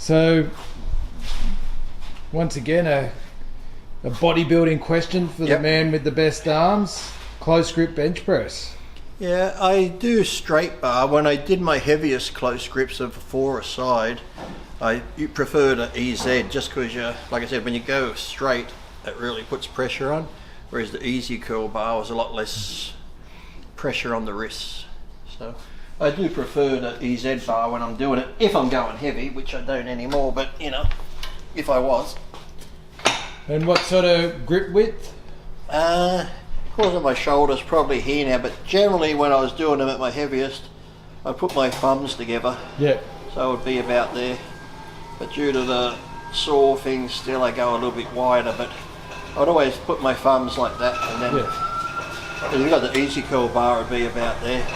So, once again, a bodybuilding question for the man with the best arms. Close grip bench press. Yeah, I do straight bar. When I did my heaviest close grips of 4 aside, I prefer to EZ just because like I said, when you go straight, it really puts pressure on. Whereas the easy curl bar was a lot less pressure on the wrists. So I do prefer the EZ bar when I'm doing it, if I'm going heavy, which I don't anymore, but you know, if I was. And what sort of grip width? Of course, my shoulders probably here now, but generally when I was doing them at my heaviest, I put my thumbs together. Yeah. So it would be about there. But due to the sore thing, still I go a little bit wider, but I'd always put my thumbs like that, and then if you've got the easy curl bar, it'd be about there.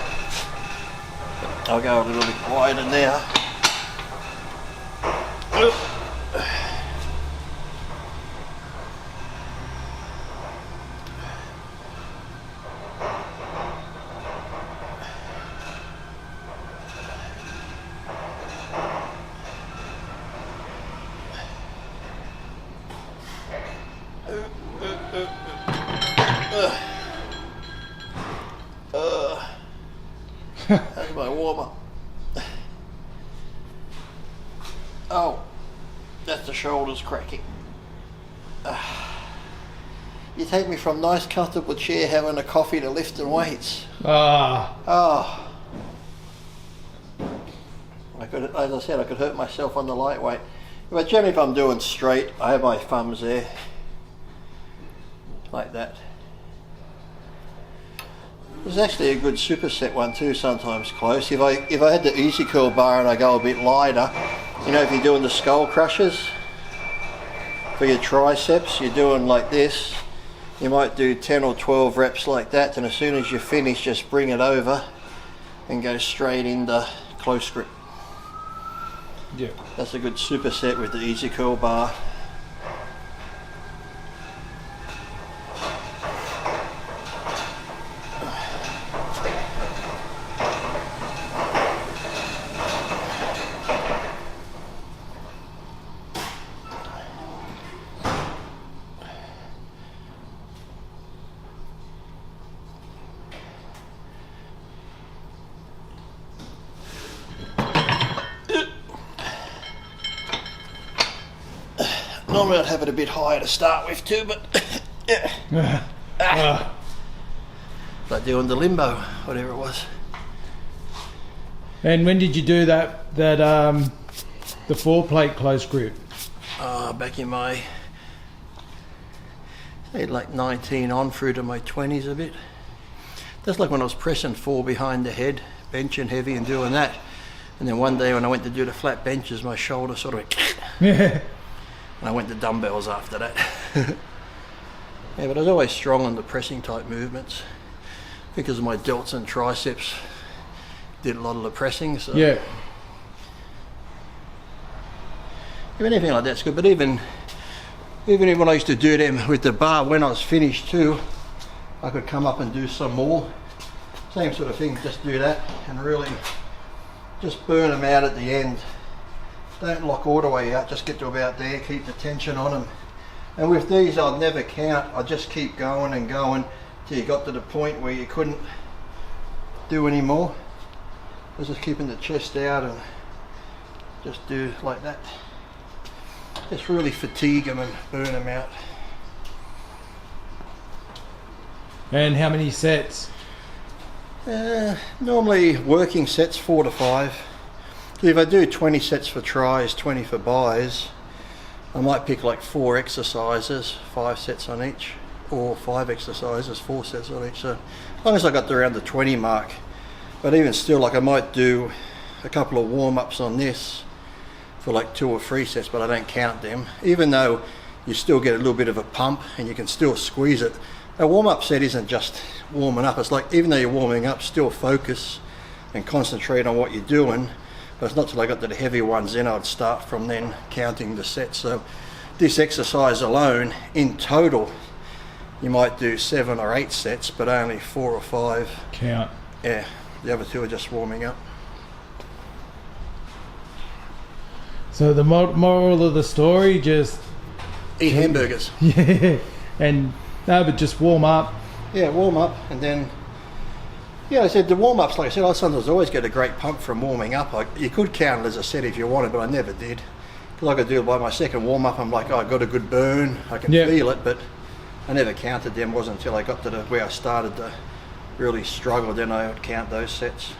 But I'll go a little bit wider now. That's my warm-up. Oh, that's the shoulders cracking. You take me from nice comfortable chair having a coffee to lifting weights. Oh. As I said, I could hurt myself on the lightweight. But generally if I'm doing straight, I have my thumbs there. Like that. There's actually a good superset one too, sometimes close. If I had the easy curl bar and I go a bit lighter, you know, if you're doing the skull crushers for your triceps, you're doing like this, you might do 10 or 12 reps like that, and as soon as you finish, just bring it over and go straight into close grip. Yeah. That's a good superset with the easy curl bar. Normally I'd have it a bit higher to start with too, but like doing the limbo, whatever it was. And when did you do that the 4-plate close grip? Back in my like 19 on through to my 20s a bit. That's like when I was pressing 4 behind the head, benching heavy and doing that. And then one day when I went to do the flat benches, my shoulder sort of went and I went to dumbbells after that. Yeah, but I was always strong on the pressing type movements because of my delts and triceps. Did a lot of the pressing, so yeah. If anything like that's good. But even when I used to do them with the bar, when I was finished too, I could come up and do some more. Same sort of thing, just do that and really just burn them out at the end. Don't lock all the way out, just get to about there, keep the tension on them. And with these I'd never count, I'd just keep going and going till you got to the point where you couldn't do any more. I was just keeping the chest out and just do like that. Just really fatigue them and burn them out. And how many sets? Normally working sets 4 to 5. If I do 20 sets for tries, 20 for buys, I might pick like 4 exercises, 5 sets on each, or 5 exercises, 4 sets on each. So as long as I got to around the 20 mark. But even still, like I might do a couple of warm-ups on this for like 2 or 3 sets, but I don't count them. Even though you still get a little bit of a pump and you can still squeeze it. A warm-up set isn't just warming up. It's like, even though you're warming up, still focus and concentrate on what you're doing. But it's not till I got to the heavy ones, then I'd start from then counting the sets. So this exercise alone, in total, you might do 7 or 8 sets, but only 4 or 5 count. Yeah, the other 2 are just warming up. So the moral of the story, just Eat hamburgers. yeah, and no, but just warm up. Yeah, warm up, and then, yeah, I said the warm ups, like I said, I sometimes always get a great pump from warming up. You could count it as a set if you wanted, but I never did. Because I could do it by my second warm up, I'm like, oh, I got a good burn, I can feel it, but I never counted them. It wasn't until I got to where I started to really struggle, then I would count those sets.